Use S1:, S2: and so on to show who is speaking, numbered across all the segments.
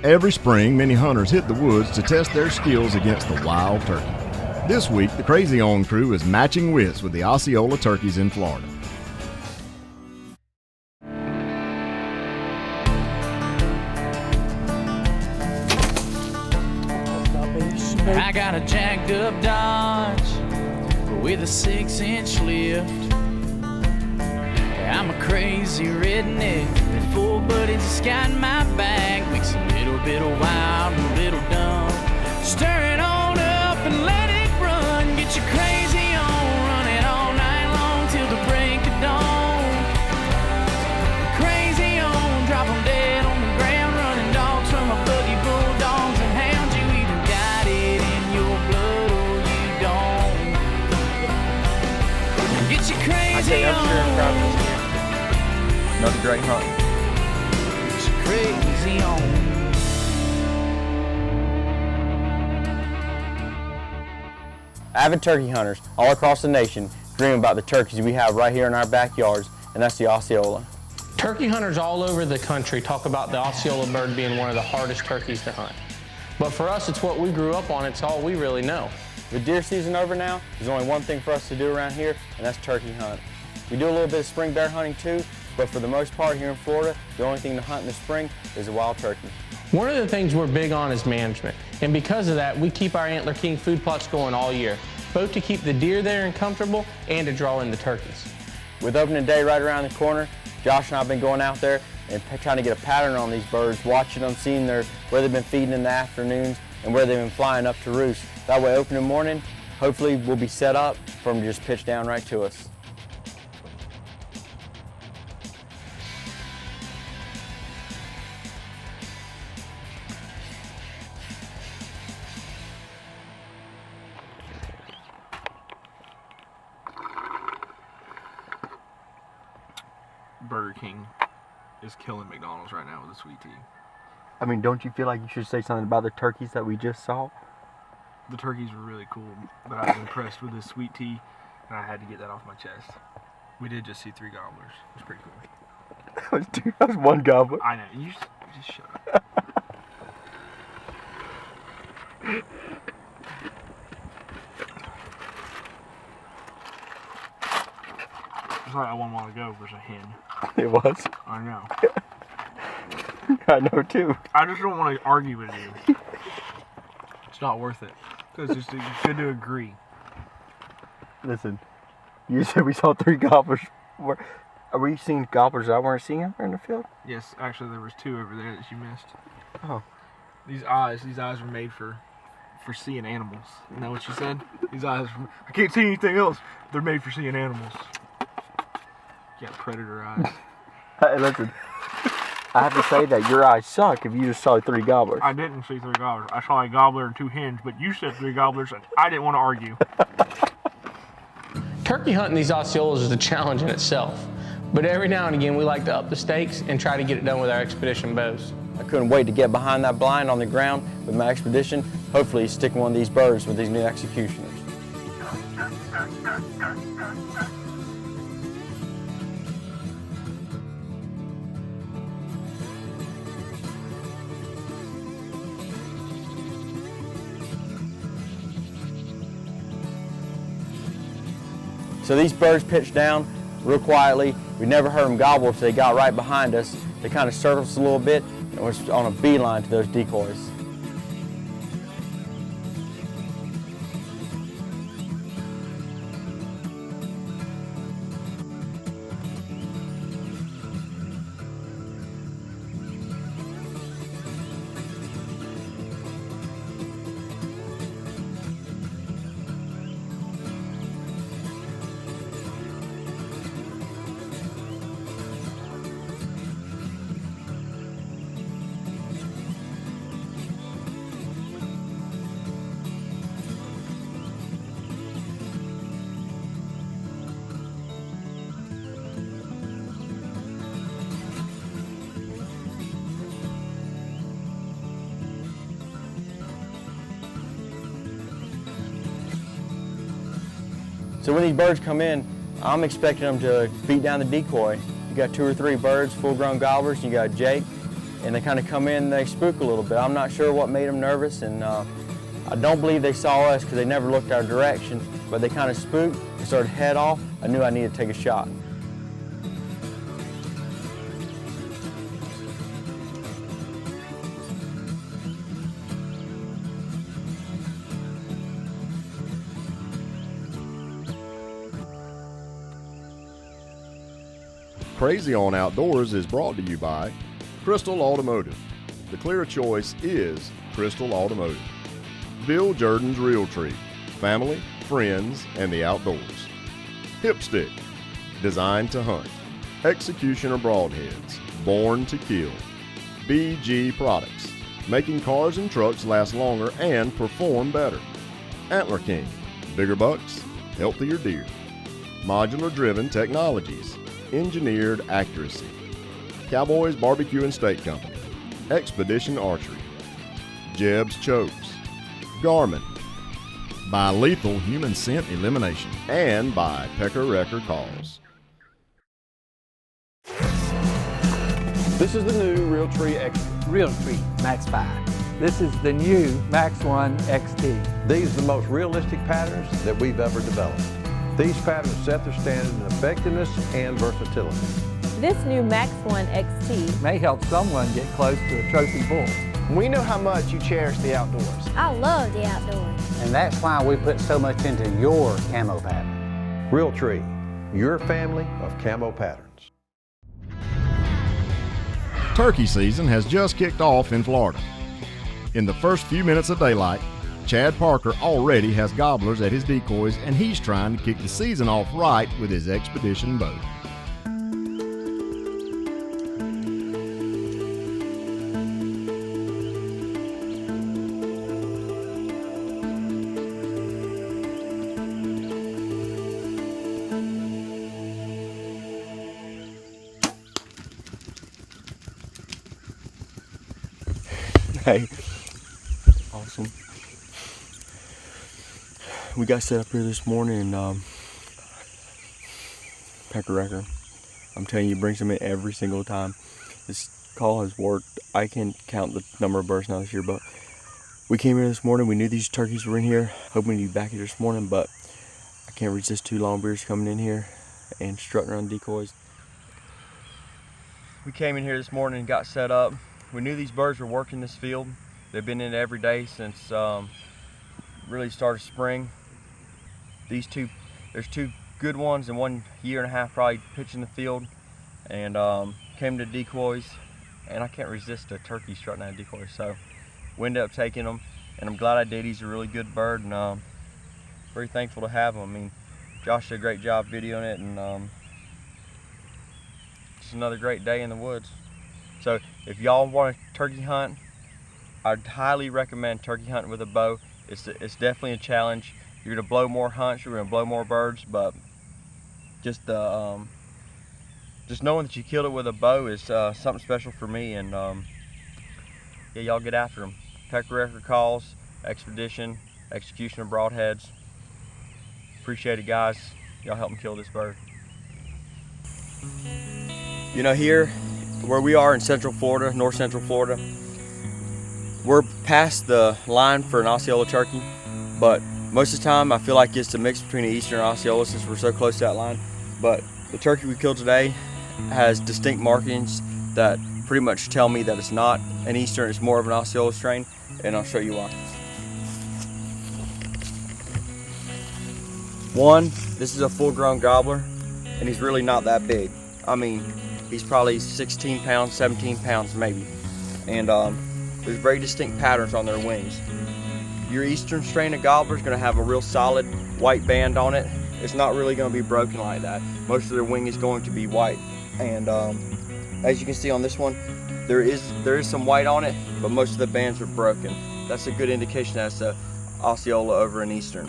S1: Every spring, many hunters hit the woods to test their skills against the wild turkey. This week, the Crazy On crew is matching wits with the Osceola turkeys in Florida.
S2: I got a jacked up Dodge with a 6-inch lift. I'm a crazy redneck with 4 buddies just got in my back. Mix a little bit of wild and a little dumb. Stir it on up and let it run. Get you crazy on, run it all night long till the break of dawn. Crazy on, drop 'em dead on the ground. Running dogs from a buggy, bulldogs and hounds. You either got it in your blood or you don't. Get you crazy on.
S3: Another great hunt.
S2: It's crazy on.
S3: Avid turkey hunters all across the nation dream about the turkeys we have right here in our backyards, and that's the Osceola.
S4: Turkey hunters all over the country talk about the Osceola bird being one of the hardest turkeys to hunt. But for us, it's what we grew up on. It's all we really know.
S3: With deer season over now, there's only one thing for us to do around here, and that's turkey hunt. We do a little bit of spring bear hunting too, but for the most part here in Florida, the only thing to hunt in the spring is a wild turkey.
S4: One of the things we're big on is management, and because of that, we keep our Antler King food plots going all year, both to keep the deer there and comfortable and to draw in the turkeys.
S3: With opening day right around the corner, Josh and I have been going out there and trying to get a pattern on these birds, watching them, seeing where they've been feeding in the afternoons and where they've been flying up to roost. That way, opening morning, hopefully we'll be set up for them to just pitch down right to us.
S5: Burger King is killing McDonald's right now with a sweet tea.
S6: I mean, don't you feel like you should say something about the turkeys that we just saw?
S5: The turkeys were really cool, but I was impressed with this sweet tea, and I had to get that off my chest. We did just see 3 gobblers. It was pretty cool.
S6: That was one gobbler.
S5: I know. You just shut up. It's like that one while ago was a hen.
S6: It was.
S5: I know.
S6: I know too.
S5: I just don't want to argue with you. It's not worth it. Because it's good to agree.
S6: Listen, you said we saw 3 gobblers. Are we seeing gobblers I weren't seeing out there in the field?
S5: Yes, actually there was 2 over there that you missed.
S6: Oh.
S5: These eyes were made for seeing animals. Isn't that what you said? These eyes, I can't see anything else. They're made for seeing animals. You got predator eyes.
S6: Hey, listen, I have to say that your eyes suck if you just saw 3 gobblers.
S5: I didn't see 3 gobblers. I saw a gobbler and 2 hens, but you said 3 gobblers, and I didn't want to argue.
S4: Turkey hunting these Osceolas is a challenge in itself, but every now and again we like to up the stakes and try to get it done with our Expedition bows.
S3: I couldn't wait to get behind that blind on the ground with my Expedition, hopefully stick one of these birds with these new executioners. So these birds pitched down real quietly. We never heard them gobble until they got right behind us. They kind of circled us a little bit and was on a beeline to those decoys. So when these birds come in, I'm expecting them to beat down the decoy. You got 2 or 3 birds, full-grown gobblers. You got Jake, and they kind of come in, they spook a little bit. I'm not sure what made them nervous, and I don't believe they saw us because they never looked our direction, but they kind of spooked and started to head off. I knew I needed to take a shot.
S1: Crazy on Outdoors is brought to you by Crystal Automotive. The clear choice is Crystal Automotive. Bill Jordan's Realtree, family, friends, and the outdoors. Hipstick, designed to hunt. Executioner Broadheads, born to kill. BG Products, making cars and trucks last longer and perform better. Antler King, bigger bucks, healthier deer. Modular Driven Technologies, engineered accuracy. Cowboys Barbecue and Steak Company. Expedition Archery. Jeb's Chokes. Garmin. By Lethal Human Scent Elimination. And by Pecker Wrecker Calls.
S7: This is the new Realtree X.
S8: Realtree Max 5. This is the new Max 1 XT.
S7: These are the most realistic patterns that we've ever developed. These patterns set their standard in effectiveness and versatility.
S9: This new Max 1 XT
S8: May help someone get close to a trophy bull.
S10: We know how much you cherish the outdoors.
S9: I love the outdoors.
S11: And that's why we put so much into your camo pattern.
S7: Realtree, your family of camo patterns.
S1: Turkey season has just kicked off in Florida. In the first few minutes of daylight, Chad Parker already has gobblers at his decoys, and he's trying to kick the season off right with his Expedition bow.
S6: Hey, awesome. We got set up here this morning, and Pecker Wrecker, I'm telling you, brings them in every single time. This call has worked. I can't count the number of birds now this year, but we came here this morning. We knew these turkeys were in here, hoping to be back here this morning, but I can't resist two longbeards coming in here and strutting around decoys. We came in here this morning and got set up. We knew these birds were working this field. They've been in it every day since really started spring. There's two good ones and 1.5 years probably pitching the field, and came to decoys, and I can't resist a turkey strutting out of decoys, so we ended up taking them, and I'm glad I did. He's a really good bird, and very thankful to have him. I mean, Josh did a great job videoing it, and just another great day in the woods. So if y'all want to turkey hunt, I'd highly recommend turkey hunting with a bow. It's definitely a challenge. You're gonna blow more hunts, you're gonna blow more birds, but just knowing that you killed it with a bow is something special for me. And yeah, y'all get after them. Pecker Wrecker Calls, Expedition, Executioner Broadheads. Appreciate it, guys. Y'all help me kill this bird. You know, here where we are in Central Florida, North Central Florida, we're past the line for an Osceola turkey, but most of the time I feel like it's a mix between an Eastern and Osceola since we're so close to that line. But the turkey we killed today has distinct markings that pretty much tell me that it's not an Eastern, it's more of an Osceola strain, and I'll show you why. One, this is a full-grown gobbler, and he's really not that big. I mean, he's probably 16 pounds, 17 pounds maybe. And there's very distinct patterns on their wings. Your Eastern strain of gobbler is going to have a real solid white band on it. It's not really going to be broken like that. Most of their wing is going to be white. And as you can see on this one, there is some white on it, but most of the bands are broken. That's a good indication that's a Osceola over an Eastern.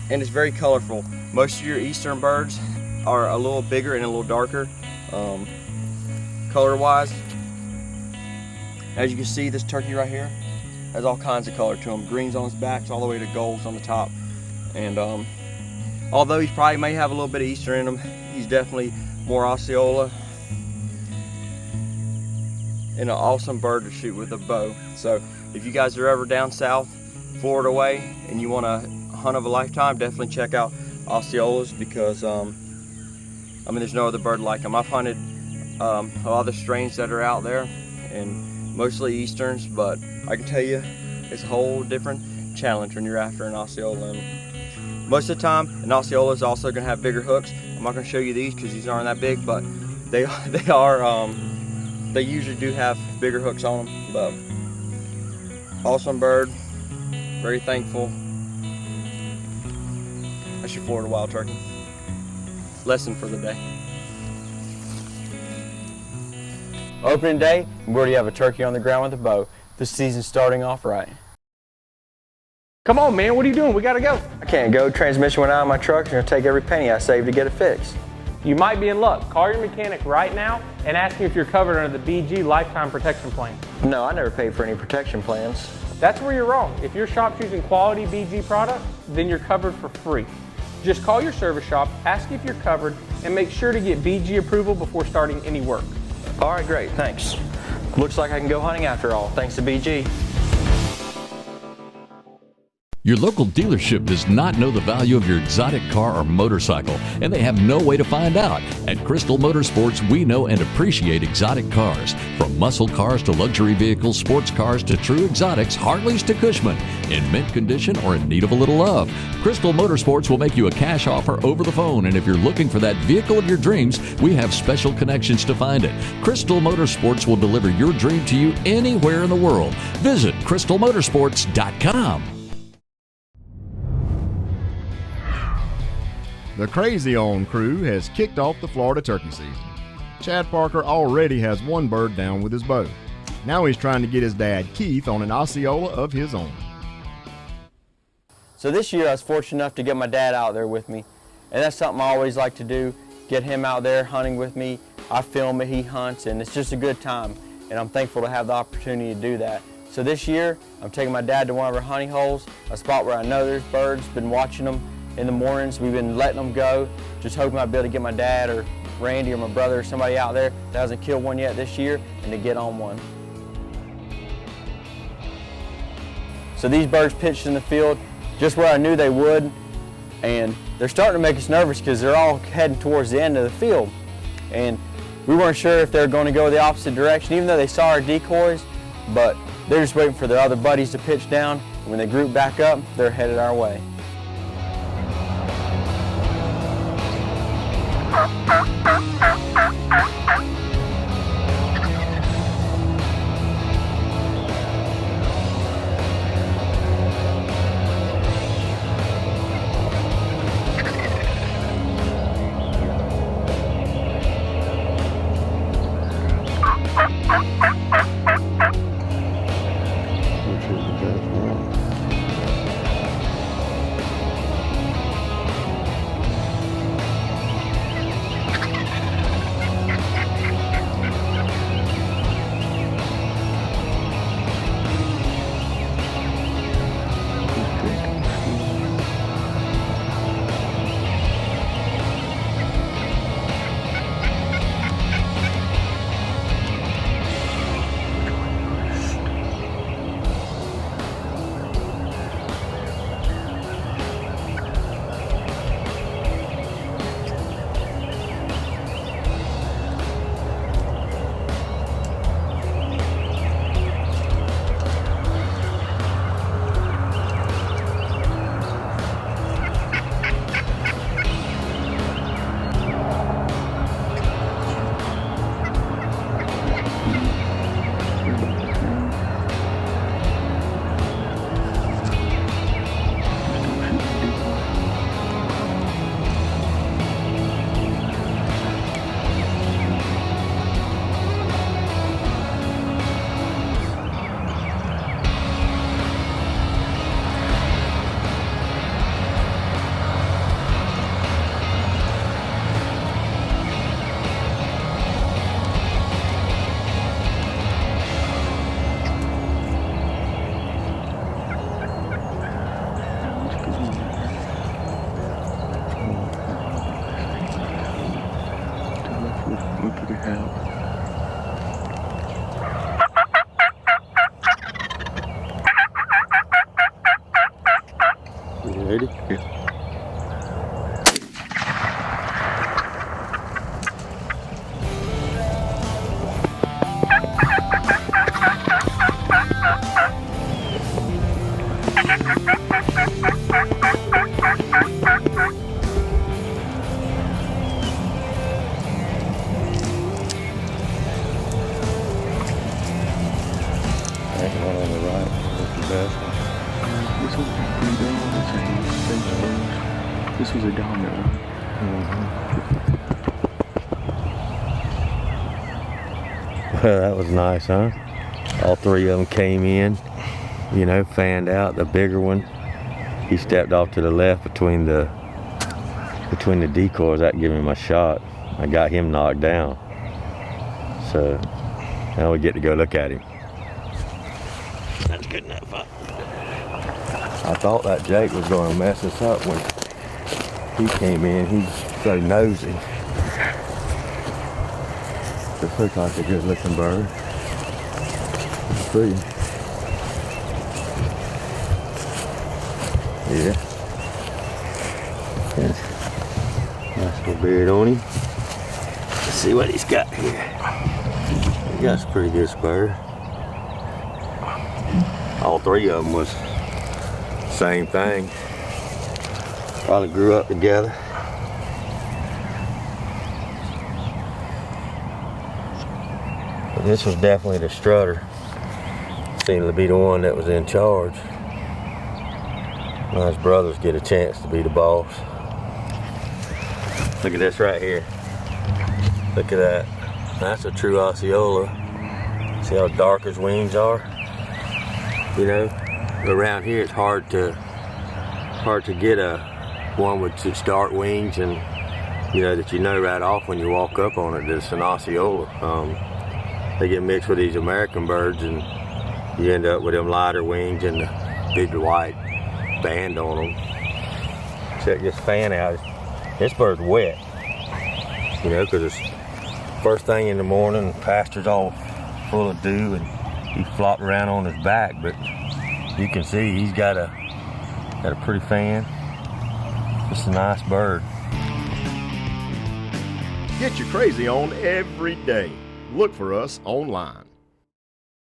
S6: And it's very colorful. Most of your Eastern birds are a little bigger and a little darker color-wise. As you can see, this turkey right here has all kinds of color to him. Greens on his back all the way to golds on the top. And although he probably may have a little bit of Eastern in him, he's definitely more Osceola. and an awesome bird to shoot with a bow. So if you guys are ever down south, Florida way, and you want a hunt of a lifetime, definitely check out Osceolas, because I mean, there's no other bird like them. I've hunted a lot of the strains that are out there, and mostly Easterns, but I can tell you it's a whole different challenge when you're after an Osceola. And most of the time, an Osceola is also going to have bigger hooks. I'm not going to show you these because these aren't that big, but they usually do have bigger hooks on them. But awesome bird, very thankful. That's your Florida wild turkey. Lesson for the day.
S3: Opening day, we already have a turkey on the ground with a bow. This season's starting off right.
S4: Come on, man, what are you doing? We gotta go.
S3: I can't go. Transmission went out of my truck. It's gonna take every penny I saved to get it fixed.
S4: You might be in luck. Call your mechanic right now and ask him if you're covered under the BG Lifetime Protection Plan.
S3: No, I never paid for any protection plans.
S4: That's where you're wrong. If your shop's using quality BG product, then you're covered for free. Just call your service shop, ask if you're covered, and make sure to get BG approval before starting any work.
S3: All right, great, thanks. Looks like I can go hunting after all, thanks to BG.
S12: Your local dealership does not know the value of your exotic car or motorcycle, and they have no way to find out. At Crystal Motorsports, we know and appreciate exotic cars. From muscle cars to luxury vehicles, sports cars to true exotics, Harleys to Cushman. In mint condition or in need of a little love, Crystal Motorsports will make you a cash offer over the phone, and if you're looking for that vehicle of your dreams, we have special connections to find it. Crystal Motorsports will deliver your dream to you anywhere in the world. Visit crystalmotorsports.com.
S1: The Crazy On crew has kicked off the Florida turkey season. Chad Parker already has one bird down with his bow. Now he's trying to get his dad Keith on an Osceola of his own.
S3: So this year I was fortunate enough to get my dad out there with me, and that's something I always like to do, get him out there hunting with me. I film it, he hunts, and it's just a good time, and I'm thankful to have the opportunity to do that. So this year I'm taking my dad to one of our honey holes, a spot where I know there's birds, been watching them in the mornings. We've been letting them go, just hoping I'd be able to get my dad or Randy or my brother or somebody out there that hasn't killed one yet this year and to get on one. So these birds pitched in the field just where I knew they would, and they're starting to make us nervous because they're all heading towards the end of the field. And we weren't sure if they were going to go the opposite direction, even though they saw our decoys, but they're just waiting for their other buddies to pitch down. And when they group back up, they're headed our way.
S13: That's the one on the right. That's the best one.
S14: This was pretty good. This was a dominant one.
S13: Well, that was nice, huh? All three of them came in, you know, fanned out. The bigger one, he stepped off to the left between the decoys. That gave him a shot. I got him knocked down. So now we get to go look at him. That's good enough, huh? I thought that Jake was going to mess us up when he came in. He's so nosy. This looks like a good looking bird. Pretty. Yeah. Nice little beard on him. Let's see what he's got here. He got some pretty good spur. All three of them was same thing. Probably grew up together. But this was definitely the strutter. Seemed to be the one that was in charge. Now his brothers get a chance to be the boss. Look at this right here. Look at that. That's a true Osceola. See how dark his wings are? You know, around here it's hard to get a one with such dark wings, and you know that you know right off when you walk up on it that it's an Osceola. They get mixed with these American birds, and you end up with them lighter wings and the big white band on them. Check this fan out. This bird's wet, you know, because it's first thing in the morning, the pasture's all full of dew, and he flopped around on his back. But you can see he's got a pretty fan. It's a nice bird.
S1: Get your crazy on every day. Look for us online.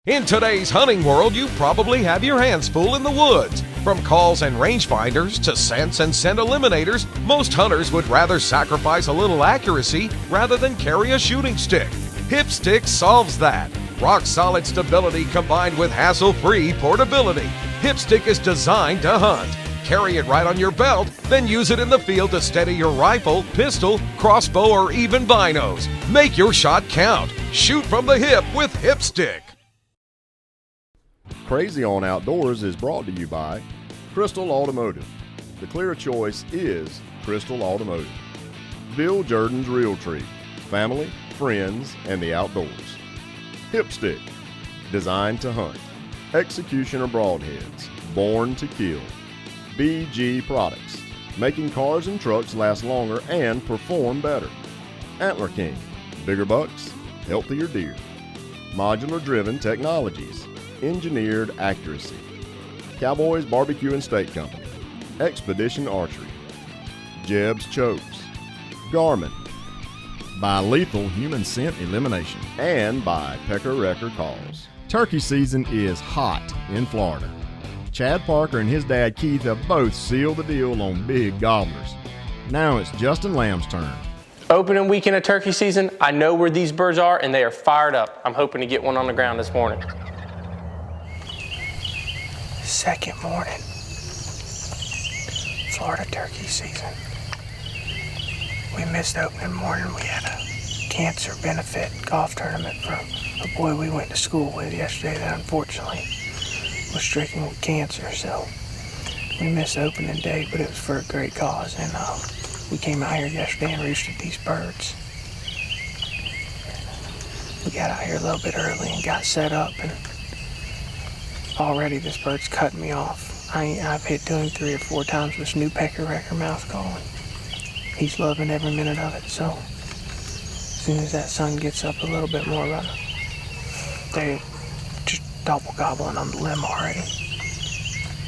S15: In today's hunting world, you probably have your hands full in the woods. From calls and rangefinders to scents and scent eliminators, most hunters would rather sacrifice a little accuracy rather than carry a shooting stick. Hipstick solves that. Rock-solid stability combined with hassle-free portability. Hipstick is designed to hunt. Carry it right on your belt, then use it in the field to steady your rifle, pistol, crossbow, or even binos. Make your shot count. Shoot from the hip with Hipstick.
S1: Crazy on Outdoors is brought to you by Crystal Automotive. The clear choice is Crystal Automotive. Bill Jordan's Realtree. Family, friends, and the outdoors. Hipstick. Designed to hunt. Executioner Broadheads. Born to kill. BG Products. Making cars and trucks last longer and perform better. Antler King. Bigger bucks, healthier deer. Modular Driven Technologies. Engineered accuracy. Cowboys Barbecue and Steak Company. Expedition Archery. Jeb's Chokes. Garmin. By Lethal Human Scent Elimination. And by Pecker Wrecker Calls. Turkey season is hot in Florida. Chad Parker and his dad Keith have both sealed the deal on big gobblers. Now it's Justin Lamb's turn.
S4: Opening weekend of turkey season, I know where these birds are and they are fired up. I'm hoping to get one on the ground this morning. Second morning, Florida turkey season. We missed opening morning. We had a cancer benefit golf tournament for a boy we went to school with yesterday that unfortunately was stricken with cancer. So we missed opening day, but it was for a great cause. And we came out here yesterday and roosted these birds. We got out here a little bit early and got set up, and already this bird's cutting me off. I've hit to him 3 or 4 times with this new Pecker Wrecker mouth call, and he's loving every minute of it. So as soon as that sun gets up a little bit more, they're just double gobbling on the limb already.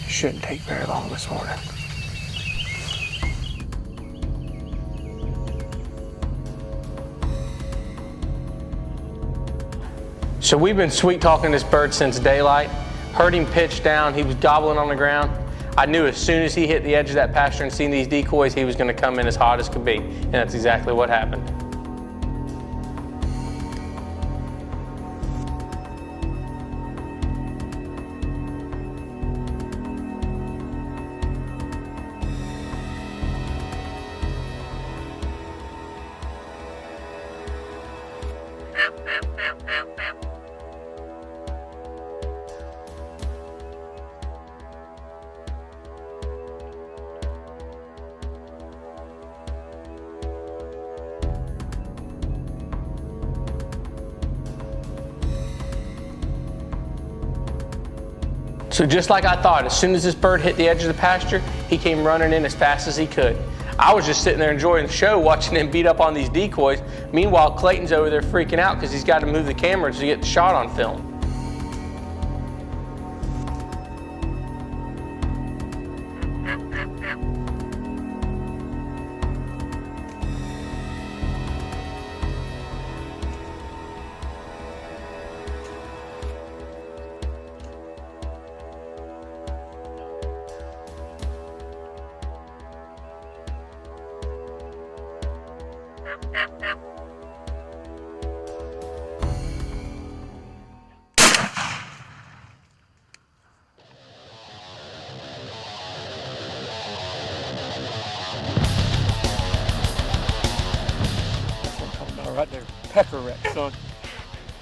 S4: Shouldn't take very long this morning. So we've been sweet talking this bird since daylight. Heard him pitch down, he was gobbling on the ground. I knew as soon as he hit the edge of that pasture and seen these decoys, he was gonna come in as hot as could be. And that's exactly what happened. So just like I thought, as soon as this bird hit the edge of the pasture, he came running in as fast as he could. I was just sitting there enjoying the show, watching him beat up on these decoys. Meanwhile, Clayton's over there freaking out because he's got to move the camera to get the shot on film. Right there, pecker wreck, son.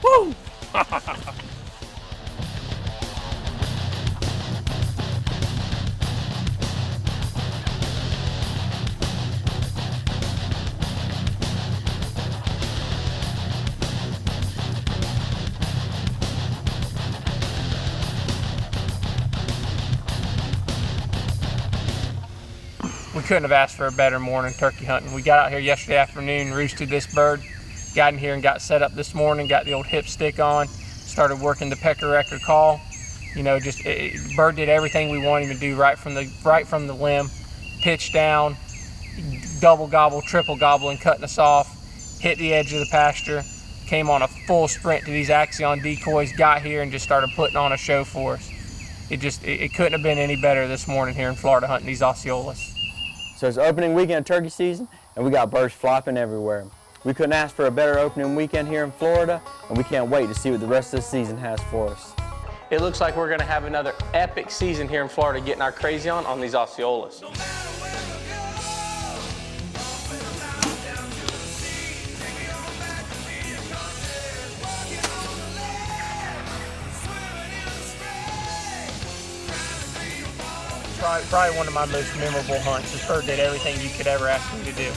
S4: Woo! We couldn't have asked for a better morning turkey hunting. We got out here yesterday afternoon, roosted this bird, got in here and got set up this morning, got the old hip stick on, started working the pecker wrecker call. You know, bird did everything we wanted him to do right from the limb, pitch down, double gobble, triple gobble, and cutting us off, hit the edge of the pasture, came on a full sprint to these Axion decoys, got here and just started putting on a show for us. It couldn't have been any better this morning here in Florida hunting these Osceolas.
S3: So it's opening weekend of turkey season, and we got birds flopping everywhere. We couldn't ask for a better opening weekend here in Florida, and we can't wait to see what the rest of the season has for us.
S4: It looks like we're gonna have another epic season here in Florida getting our crazy on these Osceolas. Probably one of my most memorable hunts. This bird did everything you could ever ask me to do.